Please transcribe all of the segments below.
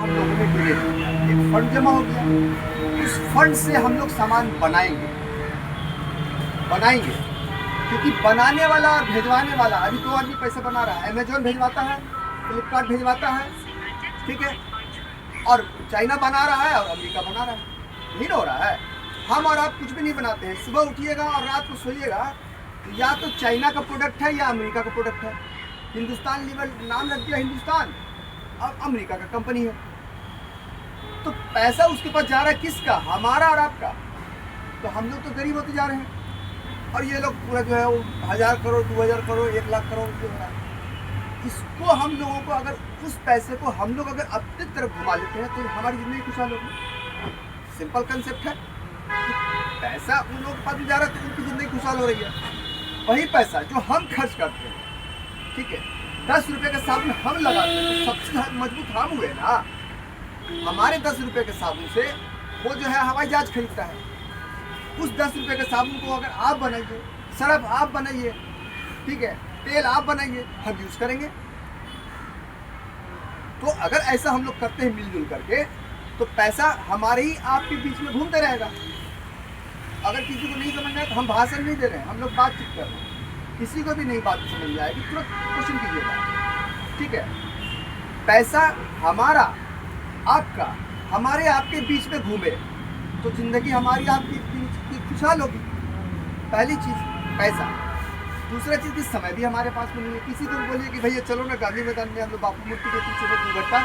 हम लोगों ने क्रिएट किया, एक फंड जमा हो गया। उस फंड से हम लोग सामान बनाएंगे क्योंकि बनाने वाला और भेजवाने वाला, अभी 2 आदमी पैसा बना रहा है, अमेजोन भेजवाता है, फ्लिपकार्ट भेजवाता है, ठीक है, और चाइना बना रहा है और अमेरिका बना रहा है, नहीं हो रहा है। हम और आप कुछ भी नहीं बनाते हैं। सुबह उठिएगा और रात को सोइएगा, या तो चाइना का प्रोडक्ट है या अमेरिका का प्रोडक्ट है। हिंदुस्तान लीवर नाम लग गया हिंदुस्तान, अब अमेरिका का कंपनी है, तो पैसा उसके पास जा रहा है किसका? हमारा और आपका। तो हम लोग तो गरीब होते जा रहे हैं और ये लोग पूरा जो है वो 1000 करोड़ 2000 करोड़ 1 लाख करोड़ जो हो रहा है। इसको हम लोगों को अगर उस पैसे को हम लोग अगर अपनी तरफ घुमा लेते हैं तो हमारी जिंदगी खुशहाल होगी। सिंपल कंसेप्ट है। पैसा उन लोगों के पास भी जा रहा है तो उनकी जिंदगी खुशहाल हो रही है। वही पैसा जो हम खर्च करते हैं, ठीक है, 10 रुपये का साबुन हम लगाते हैं तो सबसे मजबूत हम हुए ना। हमारे 10 रुपये के साबुन से वो जो है हवाई जहाज खरीदता है। उस 10 रुपये के साबुन को अगर आप बनाइए, सर्फ आप बनाइए, ठीक है, तेल आप बनाइए, हम यूज करेंगे। तो अगर ऐसा हम लोग करते हैं मिलजुल करके, तो पैसा हमारे ही आपके बीच में घूमते रहेगा। अगर किसी को नहीं समझ में आए तो हम भाषण नहीं दे रहे हैं, हम लोग बातचीत कर रहे हैं। किसी को भी नहीं बात समझ में आएगी तुरंत क्वेश्चन कीजिएगा, ठीक है। पैसा हमारा आपका हमारे आपके बीच में घूमे तो जिंदगी हमारी आपकी खुशहाल होगी। पहली चीज पैसा। दूसरा चीज की समय भी हमारे पास में नहीं है। किसी को बोलिए कि भैया चलो ना गांधी मैदान में हम लोग बापू मूर्ति के पीछे में 2 घंटा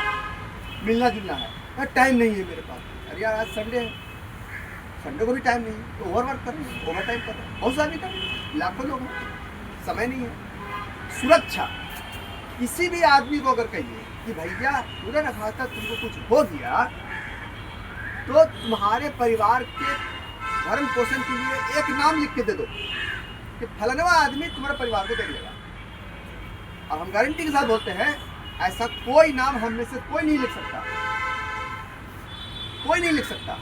मिलना जुलना है, टाइम नहीं है मेरे पास। अरे यार आज संडे है, संडे को भी टाइम नहीं है, तो ओवर वर्क कर रहे हैं, ओवर टाइम कर रहे हैं, बहुत सारी कर, लाखों लोग हैं, समय नहीं है। सुरक्षा। किसी भी आदमी को अगर कहिए कि भैया पूरा न खासा तुमको कुछ हो गया तो तुम्हारे परिवार के भरण पोषण के लिए एक नाम लिख के दे दो कि फलाना आदमी तुम्हारे परिवार को देख लेगा। और हम गारंटी के साथ बोलते हैं ऐसा कोई नाम हम में से कोई नहीं लिख सकता, कोई नहीं लिख सकता।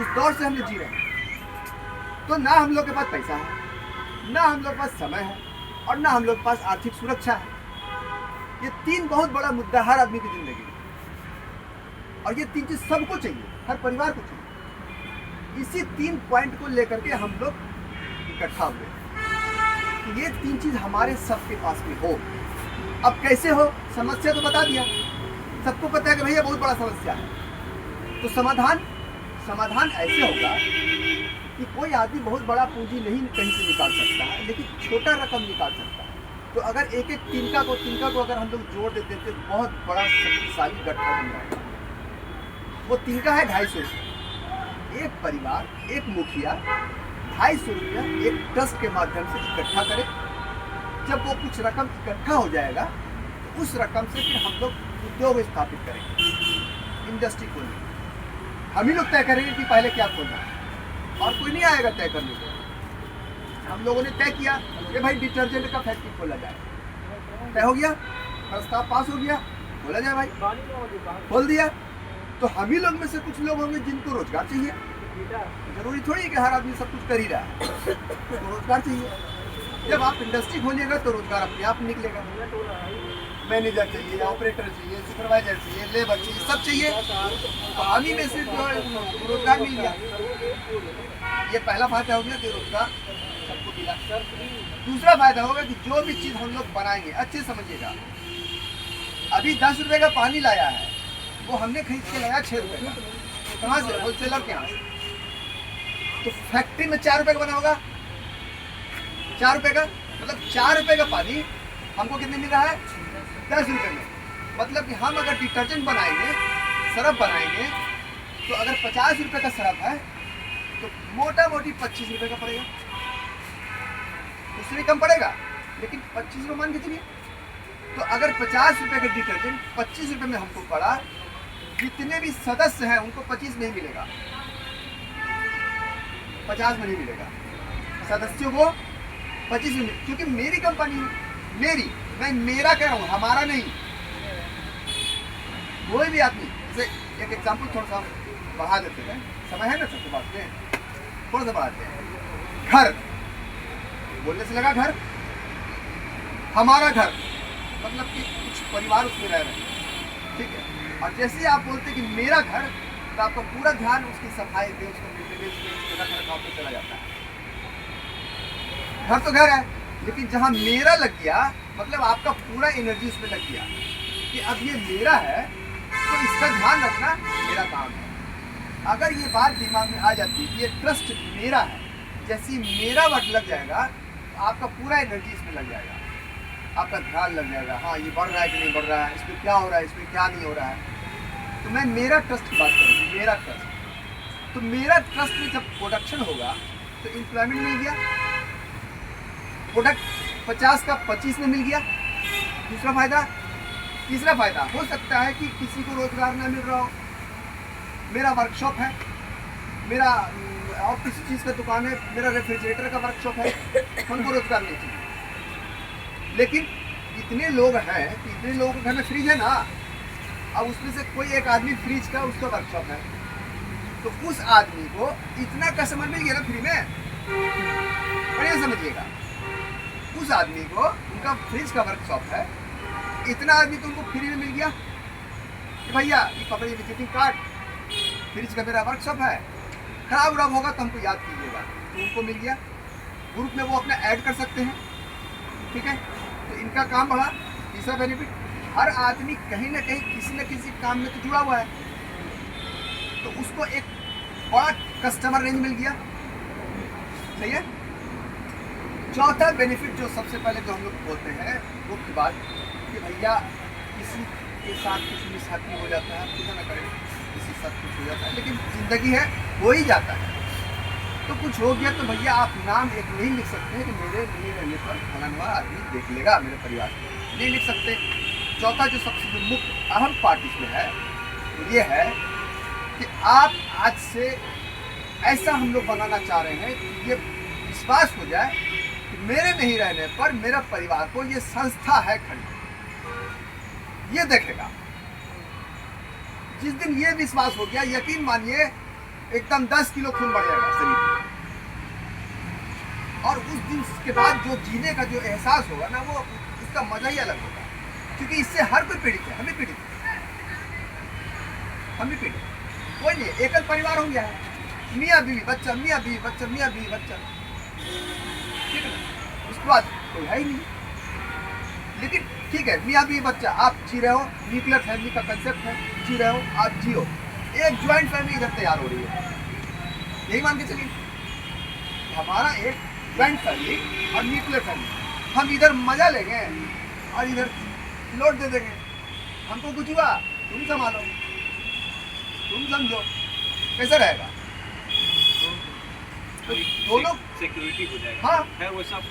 उस दौर से हमने जी रहे हैं। तो ना हम लोग के पास पैसा है, ना हम लोग के पास समय है, और ना हम लोग के पास आर्थिक सुरक्षा है। ये 3 बहुत बड़ा मुद्दा हर आदमी की जिंदगी में, और ये 3 चीज सबको चाहिए, हर परिवार को चाहिए। इसी 3 पॉइंट को लेकर के हम लोग इकट्ठा हुए कि ये 3 चीज हमारे सबके पास में हो। अब कैसे हो? समस्या तो बता दिया, सबको पता है कि भैया बहुत बड़ा समस्या है। तो समाधान ऐसे होगा कि कोई आदमी बहुत बड़ा पूंजी नहीं कहीं से निकाल सकता है, लेकिन छोटा रकम निकाल सकता है। तो अगर एक एक तिनका को अगर हम लोग जोड़ देते तो बहुत बड़ा शक्तिशाली गठबंधन बन जाएगा। वो तिनका है 250 रुपये। एक परिवार, एक मुखिया 250 रुपया एक ट्रस्ट के माध्यम से इकट्ठा करे। जब वो कुछ रकम इकट्ठा हो जाएगा तो उस रकम से फिर हम लोग उद्योग स्थापित करेंगे, इंडस्ट्री खोलेंगे। हम ही लोग तय करेंगे कि पहले क्या खोलना है, और कोई नहीं आएगा तय करने को। हम लोगों ने तय किया कि भाई डिटर्जेंट का फैक्ट्री खोला जाए, तय हो गया, प्रस्ताव पास हो गया, खोला जाए भाई, खोल दिया। तो हम ही लोग में से कुछ लोग होंगे जिनको रोजगार चाहिए। जरूरी थोड़ी है कि हर आदमी सब कुछ कर ही रहा है, तो रोजगार चाहिए। जब आप इंडस्ट्री खोलिएगा तो रोजगार अपने आप निकलेगा। मैनेजर चाहिए, ऑपरेटर चाहिए, सुपरवाइजर चाहिए, लेबर चाहिए, सब चाहिए। तो हम ही में से जो रोजगार मिल गया। ये पहला फायदा हो गया कि रोजगार सबको मिला। दूसरा फायदा होगा कि जो भी चीज हम लोग बनाएंगे, अच्छे समझिएगा, अभी 10 रुपए का पानी लाया है, वो हमने खरीद के लाया 6 रुपए का। कहाँ से? होलसेलर के यहाँ से। तो फैक्ट्री में 4 रुपए का बना होगा, 4 रुपए का, मतलब 4 रुपए का पानी हमको कितने मिल रहा है? 10 रुपए में। मतलब कि हम अगर डिटर्जेंट बनाएंगे, सरफ बनाएंगे, तो अगर 50 रुपए का सरफ है तो मोटा मोटी 25 रुपए का पड़ेगा। उससे भी कम पड़ेगा, लेकिन 25 रुपये मान के चलिए। तो अगर 50 रुपए का डिटर्जेंट 25 रुपए में हमको पड़ा, जितने भी सदस्य हैं उनको 25 नहीं मिलेगा, 50 में नहीं मिलेगा, सदस्यों को 25 में। क्योंकि मेरी कंपनी है, मैं मेरा कह रहा हूँ, हमारा नहीं। कोई भी आदमी, जैसे एक एग्जाम्पल थोड़ा सा बढ़ा देते हैं, समय है ना सबके पास में, थोड़ा सा बढ़ाते हैं। घर बोलने से लगा घर, हमारा घर मतलब कि कुछ परिवार उसमें रह रहे हैं, ठीक है। और जैसे ही आप बोलते कि मेरा घर, तो आपका पूरा ध्यान उसकी सफाई पे, उसका मेंटेनेंस पे, उसके रख रखाव पे चला जाता है। घर तो घर है, लेकिन जहाँ मेरा लग गया मतलब आपका पूरा एनर्जी उसमें लग गया कि अब ये मेरा है, तो इसका ध्यान रखना मेरा काम है। अगर ये बात दिमाग में आ जाती है, ये ट्रस्ट मेरा है, जैसे ही मेरा वर्ड लग जाएगा तो आपका पूरा एनर्जी इसमें लग जाएगा, आपका ध्यान लग जाएगा। हाँ, ये बढ़ रहा है कि नहीं बढ़ रहा है, इसमें क्या हो रहा है, इसमें क्या नहीं हो रहा है। तो मैं मेरा ट्रस्ट की बात करूँगी, मेरा ट्रस्ट। तो मेरा ट्रस्ट में जब प्रोडक्शन होगा तो एम्प्लॉयमेंट मिल गया, प्रोडक्ट 50 का 25 में मिल गया, दूसरा फायदा। तीसरा फायदा हो सकता है कि किसी को रोजगार ना मिल रहा हो, मेरा वर्कशॉप है, मेरा और किसी चीज़ का दुकान है, मेरा रेफ्रिजरेटर का वर्कशॉप है, हमको रोजगार नहीं चाहिए। लेकिन इतने लोग हैं कि इतने लोगों के घर में फ्रिज है ना, अब उसमें से कोई एक आदमी फ्रिज का उसका वर्कशॉप है, तो उस आदमी को इतना कस्टमर मिल गया ना फ्री में, बढ़िया समझिएगा। उस आदमी को, उनका फ्रिज का वर्कशॉप है, इतना आदमी तो उनको फ्री में मिल गया कि भैया ये पकड़िए विजिटिंग कार्ड, फ्रिज का मेरा वर्कशॉप है, खराब उराब होगा तो हमको याद कीजिएगा, तो उनको मिल गया। ग्रुप में वो अपना ऐड कर सकते हैं, ठीक है, तो इनका काम बढ़ा। तीसरा बेनिफिट, हर आदमी कहीं ना कहीं किसी न किसी काम में तो जुड़ा हुआ है, तो उसको एक बड़ा कस्टमर रेंज मिल गया, सही है। चौथा बेनिफिट जो सबसे पहले जो हम लोग बोलते हैं मुख्य बात कि भैया किसी के साथ कुछ मिसहैपनिंग हो जाता है, कुछ ना करें, किसी के साथ कुछ हो जाता है, लेकिन ज़िंदगी है, हो ही जाता है। तो कुछ हो गया तो भैया आप नाम एक नहीं लिख सकते हैं कि मेरे नहीं रहने पर फलाना आदमी देख लेगा मेरे परिवार को, नहीं लिख सकते। चौथा जो सबसे जो मुख्य अहम पार्ट इसमें है वो ये है कि आप आज से ऐसा हम लोग बनाना चाह रहे हैं कि ये विश्वास हो जाए कि मेरे नहीं रहने पर मेरा परिवार को ये संस्था है खड़ी, ये देखेगा। जिस दिन ये विश्वास हो गया, यकीन मानिए एकदम 10 किलो खून बढ़ जाएगा शरीर में, और उस दिन के बाद जो जीने का जो एहसास होगा ना, वो उसका मजा ही अलग होगा, क्योंकि इससे हर कोई पीड़ित है, हम भी पीड़ित हैं, हम भी पीड़ित, कोई नहीं, एकल परिवार हो गया है, मियाँ बीवी बच्चा, मियाँ बीवी बच्चा, मियाँ बीवी बच्चा, ठीक है ना, उसके बाद कोई है ही नहीं। लेकिन ठीक है, मियाँ बीवी बच्चा आप जी रहे हो, न्यूक्लियर फैमिली का कंसेप्ट है, जी रहे हो, आप जियो, एक ज्वाइंट फैमिली इधर तैयार हो रही है, यही मान के चलिए हमारा एक ज्वाइंट फैमिली और न्यूक्लियर फैमिली, हम इधर मजा लेंगे और इधर लोड दे देंगे, हमको कुछ हुआ तुम संभालो, तुम समझो, कैसा रहेगा, तो दोनों सिक्योरिटी हो जाएगा। हाँ है वो सब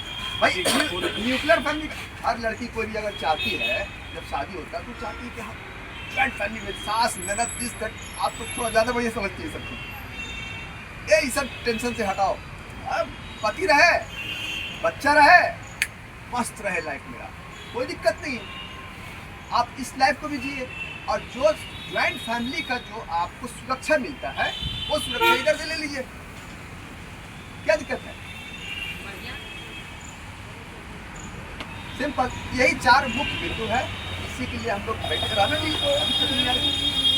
भाई। न्यूक्लियर फैमिली हर लड़की कोई भी अगर चाहती है, जब शादी होता है तो चाहती है कि हम ज्वाइंट फैमिली में सास ननद दिस दैट, आप तो थोड़ा ज़्यादा बढ़िया समझती है सब कुछ, ये सब टेंशन से हटाओ, अब पति रहे, बच्चा रहे, मस्त रहे लाइफ मेरा, कोई दिक्कत नहीं है, आप इस लाइफ को भी जिए। और जो ज्वाइंट फैमिली का जो आपको सुरक्षा मिलता है, वो सुरक्षा इधर से ले लीजिए, क्या दिक्कत है, सिंपल। यही 4 मुख्य बिंदु है, इसी के लिए हम लोग बैठे रहना चाहिए, कोई दिक्कत नहीं आएगी।